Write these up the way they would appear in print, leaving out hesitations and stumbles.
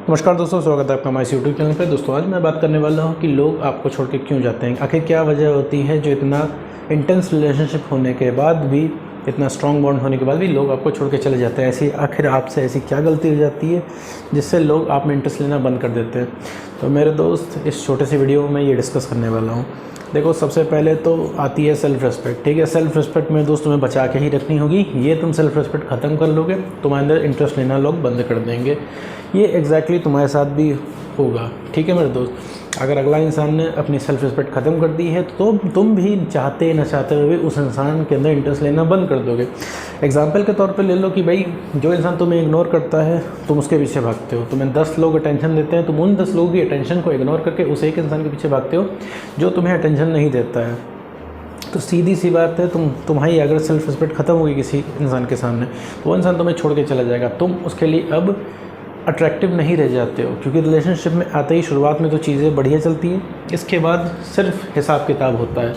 नमस्कार दोस्तों, स्वागत है आपका हमारे यूट्यूब चैनल पे। दोस्तों आज मैं बात करने वाला हूँ कि लोग आपको छोड़ के क्यों जाते हैं। आखिर क्या वजह होती है जो इतना इंटेंस रिलेशनशिप होने के बाद भी, इतना स्ट्रॉन्ग बॉन्ड होने के बाद भी लोग आपको छोड़ के चले जाते हैं। ऐसी आखिर आपसे ऐसी क्या गलती हो जाती है जिससे लोग आप में इंटरेस्ट लेना बंद कर देते हैं। तो मेरे दोस्त, इस छोटे से वीडियो में ये डिस्कस करने वाला हूँ। देखो, सबसे पहले तो आती है सेल्फ़ रिस्पेक्ट। ठीक है, सेल्फ़ रिस्पेक्ट में दोस्त तुम्हें बचा के ही रखनी होगी। ये तुम सेल्फ़ रिस्पेक्ट ख़त्म कर लोगे, तुम्हारे अंदर इंटरेस्ट लेना लोग बंद कर देंगे। ये एग्जैक्टली तुम्हारे साथ भी होगा। ठीक है मेरे दोस्त, अगर अगला इंसान ने अपनी सेल्फ़ रिस्पेक्ट ख़त्म कर दी है तो तुम भी चाहते न चाहते हुए उस इंसान के अंदर इंटरेस्ट लेना बंद कर दोगे। एग्जाम्पल के तौर पे ले लो कि भाई, जो इंसान तुम्हें इग्नोर करता है तुम उसके पीछे भागते हो। तुम्हें 10 लोग अटेंशन देते हैं, तुम उन 10 लोगों की अटेंशन को इग्नोर करके उस एक इंसान के पीछे भागते हो जो तुम्हें अटेंशन नहीं देता है। तो सीधी सी बात है, तुम्हारी अगर सेल्फ़ रिस्पेक्ट ख़त्म होगी किसी इंसान के सामने तो वो इंसान तुम्हें छोड़ के चला जाएगा। तुम उसके लिए अब अट्रैक्टिव नहीं रह जाते हो, क्योंकि रिलेशनशिप में आते ही शुरुआत में तो चीज़ें बढ़िया चलती हैं। इसके बाद सिर्फ हिसाब किताब होता है,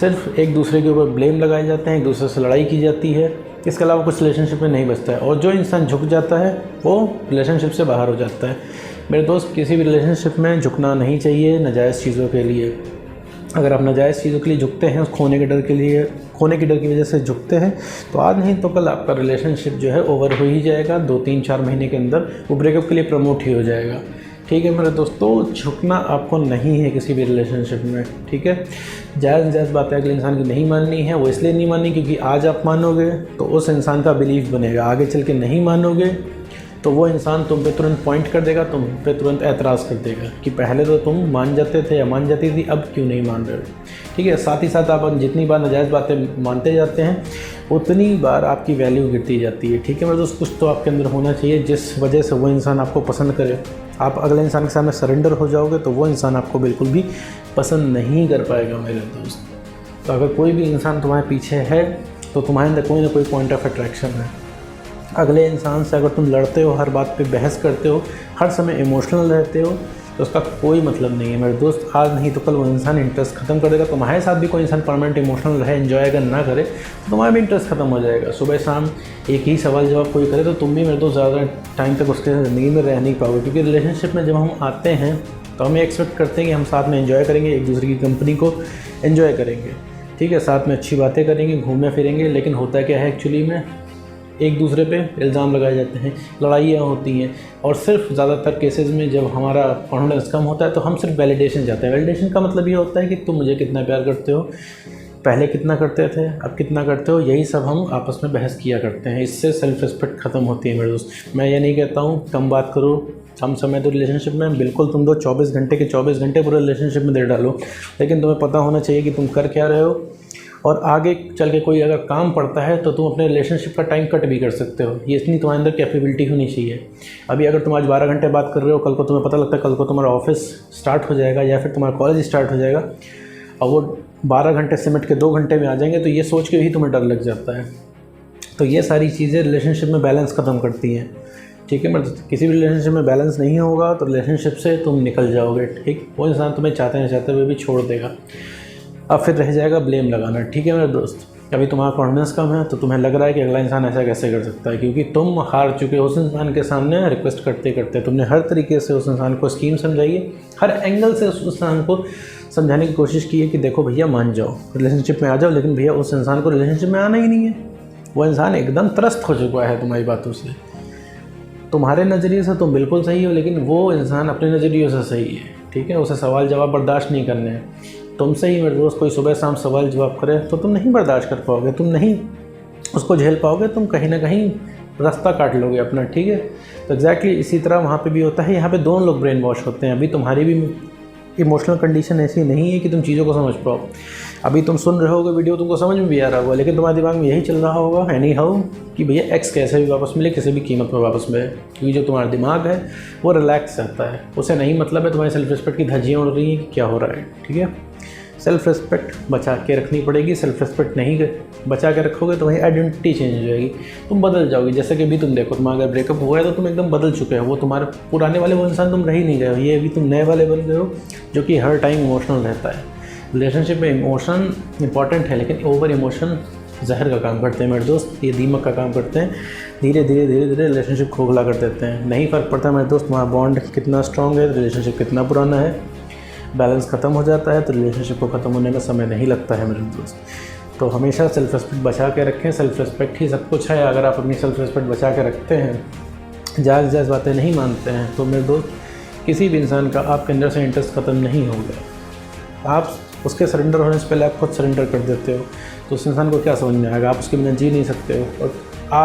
सिर्फ एक दूसरे के ऊपर ब्लेम लगाए जाते हैं, एक दूसरे से लड़ाई की जाती है। इसके अलावा कुछ रिलेशनशिप में नहीं बचता है, और जो इंसान झुक जाता है वो रिलेशनशिप से बाहर हो जाता है। मेरे दोस्त, किसी भी रिलेशनशिप में झुकना नहीं चाहिए नाजायज़ चीज़ों के लिए। अगर आप नाजायज़ चीज़ों के लिए झुकते हैं, खोने के डर की वजह से झुकते हैं, तो आज नहीं तो कल आपका रिलेशनशिप जो है ओवर हो ही जाएगा। 2-3-4 महीने के अंदर वो ब्रेकअप के लिए प्रमोट ही हो जाएगा। ठीक है मेरे दोस्तों, झुकना आपको नहीं है किसी भी रिलेशनशिप में। ठीक है, जायज़ बात है, अगले इंसान की नहीं माननी है। वो इसलिए नहीं माननी क्योंकि आज आप मानोगे तो उस इंसान का बिलीफ बनेगा, आगे चल के नहीं मानोगे तो वो इंसान तुम पे तुरंत पॉइंट कर देगा, तुम पे तुरंत एतराज़ कर देगा कि पहले तो तुम मान जाते थे या मान जाती थी, अब क्यों नहीं मान रहे हो। ठीक है, साथ ही साथ आप जितनी बार नाजायज़ बातें मानते जाते हैं उतनी बार आपकी वैल्यू गिरती जाती है। ठीक है मेरे दोस्त, कुछ तो आपके अंदर होना चाहिए जिस वजह से वो इंसान आपको पसंद करे। आप अगले इंसान के सामने सरेंडर हो जाओगे तो वो इंसान आपको बिल्कुल भी पसंद नहीं कर पाएगा मेरे दोस्त। तो अगर कोई भी इंसान तुम्हारे पीछे है तो तुम्हारे अंदर कोई ना कोई पॉइंट ऑफ अट्रैक्शन है। अगले इंसान से अगर तुम लड़ते हो, हर बात पे बहस करते हो, हर समय इमोशनल रहते हो, तो उसका कोई मतलब नहीं है मेरे दोस्त। आज नहीं तो कल वो इंसान इंटरेस्ट ख़त्म कर देगा। तुम्हारे साथ भी कोई इंसान परमानेंट इमोशनल रहे, एंजॉय अगर ना करे तो तुम्हारा भी इंटरेस्ट ख़त्म हो जाएगा। सुबह शाम एक ही सवाल जवाब कोई करे तो तुम भी मेरे दोस्त ज़्यादा टाइम तक उसके ज़िंदगी में रह नहीं पाओगे। क्योंकि रिलेशनशिप में जब हम आते हैं तो हम एक्सपेक्ट करते हैं कि हम साथ में एंजॉय करेंगे, एक दूसरे की कंपनी को एंजॉय करेंगे। ठीक है, साथ में अच्छी बातें करेंगे, घूमने फिरेंगे। लेकिन होता क्या है एक्चुअली में, एक दूसरे पे इल्ज़ाम लगाए जाते हैं, लड़ाइयाँ होती हैं, और सिर्फ ज़्यादातर केसेस में जब हमारा कॉन्फिडेंस कम होता है तो हम सिर्फ वैलिडेशन चाहते हैं। वैलिडेशन का मतलब ये होता है कि तुम मुझे कितना प्यार करते हो, पहले कितना करते थे, अब कितना करते हो, यही सब हम आपस में बहस किया करते हैं। इससे सेल्फ़ रिस्पेक्ट ख़त्म होती है मेरे दोस्त। मैं ये नहीं कहता हूँ कम बात करो, कम समय दो रिलेशनशिप में, बिल्कुल तुम दो 24 घंटे के 24 घंटे पूरे रिलेशनशिप में दे डालो। लेकिन तुम्हें पता होना चाहिए कि तुम कर क्या रहे हो, और आगे चल के कोई अगर काम पड़ता है तो तुम अपने रिलेशनशिप का टाइम कट भी कर सकते हो। ये इतनी तुम्हारे अंदर कैपेबिलिटी होनी चाहिए। अभी अगर तुम आज 12 घंटे बात कर रहे हो, कल को तुम्हें पता लगता है कल को तुम्हारा ऑफिस स्टार्ट हो जाएगा या फिर तुम्हारा कॉलेज स्टार्ट हो जाएगा, और वो 12 घंटे सिमट के 2 घंटे में आ जाएंगे, तो ये सोच के भी तुम्हें डर लग जाता है। तो ये सारी चीज़ें रिलेशनशिप में बैलेंस ख़त्म करती हैं। ठीक है, मतलब किसी भी रिलेशनशिप में बैलेंस नहीं होगा तो रिलेशनशिप से तुम निकल जाओगे। ठीक, वो इंसान तुम्हें चाहते हैं चाहते हुए भी छोड़ देगा। अब फिर रह जाएगा ब्लेम लगाना। ठीक है मेरे दोस्त, अभी तुम्हारा कॉन्फिडेंस कम है तो तुम्हें लग रहा है कि अगला इंसान ऐसा कैसे कर सकता है, क्योंकि तुम हार चुके हो उस इंसान के सामने रिक्वेस्ट करते करते। तुमने हर तरीके से उस इंसान को स्कीम समझाई है, हर एंगल से उस इंसान को समझाने की कोशिश की है कि देखो भैया मान जाओ, रिलेशनशिप में आ जाओ। लेकिन भैया उस इंसान को रिलेशनशिप में आना ही नहीं है। वो इंसान एकदम त्रस्त हो चुका है तुम्हारी बातों से। तुम्हारे नज़रिए से तुम बिल्कुल सही हो, लेकिन वो इंसान अपने नज़रिए से सही है। ठीक है, उसे सवाल जवाब बर्दाश्त नहीं करने हैं। तुमसे ही मेरे दोस्त कोई सुबह शाम सवाल जवाब करे तो तुम नहीं बर्दाश्त कर पाओगे, तुम नहीं उसको झेल पाओगे, तुम कहीं ना कहीं रास्ता काट लोगे अपना। ठीक है, तो एग्जैक्टली इसी तरह वहाँ पे भी होता है। यहाँ पे दोनों लोग ब्रेन वॉश होते हैं। अभी तुम्हारी भी इमोशनल कंडीशन ऐसी नहीं है कि तुम चीज़ों को समझ पाओ। अभी तुम सुन रहे होगे वीडियो, तुमको समझ में भी आ रहा होगा, लेकिन तुम्हारे दिमाग में यही चल रहा होगा एनी हाउ कि भैया एक्स कैसे भी वापस मिले, किसी भी कीमत पर वापस मिले। क्योंकि जो तुम्हारा दिमाग है वो रिलैक्स रहता है, उसे नहीं मतलब है तुम्हारी सेल्फ रिस्पेक्ट की धज्जियाँ उड़ रही हैं कि क्या हो रहा है। ठीक है, सेल्फ रिस्पेक्ट बचा के रखनी पड़ेगी। सेल्फ रिस्पेक्ट नहीं बचा के रखोगे तो वही आइडेंटिटी चेंज हो जाएगी, तुम बदल जाओगे। जैसे कि अभी तुम देखो, तुम्हारा अगर ब्रेकअप हुआ है तो तुम एकदम बदल चुके हो। वो तुम्हारे पुराने वाले वो इंसान तुम रह ही नहीं गए हो, ये अभी तुम नए वाले बन गए हो जो कि हर टाइम इमोशनल रहता है। रिलेशनशिप में इमोशन इंपॉर्टेंट है, लेकिन ओवर इमोशन जहर का काम करते हैं मेरे दोस्त, ये दीमक का काम करते हैं। धीरे धीरे रिलेशनशिप खोखला कर देते हैं। नहीं फ़र्क पड़ता मेरे दोस्त वहाँ बॉन्ड कितना स्ट्रॉन्ग है, रिलेशनशिप कितना पुराना है, बैलेंस ख़त्म हो जाता है तो रिलेशनशिप को ख़त्म होने में समय नहीं लगता है मेरे दोस्त। तो हमेशा सेल्फ़ रिस्पेक्ट बचा के रखें। सेल्फ़ रिस्पेक्ट ही सब कुछ है। अगर आप अपनी सेल्फ़ रिस्पेक्ट बचा के रखते हैं, जायज़ बातें नहीं मानते हैं, तो मेरे दोस्त किसी भी इंसान का आपके अंदर से इंटरेस्ट ख़त्म नहीं होगा। आप उसके सरेंडर होने से पहले आप खुद सरेंडर कर देते हो तो उस इंसान को क्या समझ में आएगा? आप उसके बिना जी नहीं सकते हो। और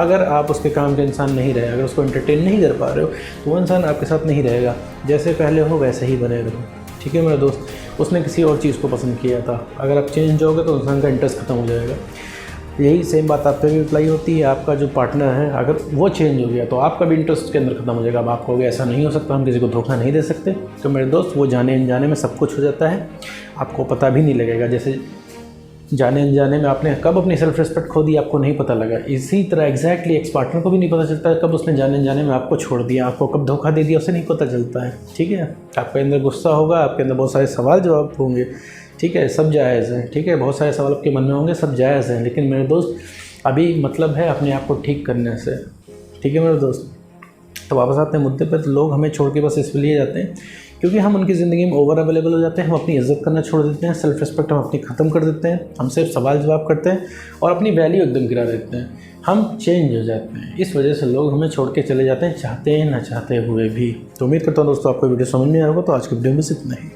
अगर आप उसके काम के इंसान नहीं रहे, अगर उसको एंटरटेन नहीं कर पा रहे हो तो वो इंसान आपके साथ नहीं रहेगा। जैसे पहले हो वैसे ही बने रहो, ठीक है मेरा दोस्त। उसने किसी और चीज़ को पसंद किया था, अगर आप चेंज होगे तो इंसान का इंटरेस्ट ख़त्म हो जाएगा। यही सेम बात आप पे भी अप्लाई होती है। आपका जो पार्टनर है अगर वो चेंज हो गया तो आपका भी इंटरेस्ट के अंदर ख़त्म हो जाएगा। अब आप कहोगे ऐसा नहीं हो सकता, हम किसी को धोखा नहीं दे सकते, तो मेरे दोस्त वो जाने अनजाने में सब कुछ हो जाता है, आपको पता भी नहीं लगेगा। जैसे जाने अनजाने में आपने कब अपनी सेल्फ रिस्पेक्ट खो दी आपको नहीं पता लगा, इसी तरह एग्जैक्टली एक्स पार्टनर को भी नहीं पता चलता है कब उसने जाने अनजाने में आपको छोड़ दिया, आपको कब धोखा दे दिया उसे नहीं पता चलता है। ठीक है, आपके अंदर गुस्सा होगा, आपके अंदर बहुत सारे सवाल जवाब होंगे, ठीक है, सब जायज़ है, ठीक है, बहुत सारे सवाल आपके मन में होंगे, सब जायज़ हैं, लेकिन मेरे दोस्त अभी मतलब है अपने आप को ठीक करने से, ठीक है मेरे दोस्त। तो वापस आते हैं मुद्दे पर। तो लोग हमें छोड़ के बस इसलिए जाते हैं क्योंकि हम उनकी ज़िंदगी में ओवर अवेलेबल हो जाते हैं, हम अपनी इज्जत करना छोड़ देते हैं, सेल्फ रिस्पेक्ट हम अपनी ख़त्म कर देते हैं, हम सिर्फ सवाल जवाब करते हैं और अपनी वैल्यू एकदम गिरा देते हैं, हम चेंज हो जाते हैं। इस वजह से लोग हमें छोड़ के चले जाते हैं, चाहते हैं ना चाहते हुए भी। तो उम्मीद करता हूँ दोस्तों आपको वीडियो समझ में आया होगा। तो आज की वीडियो में सिर्फ नहीं।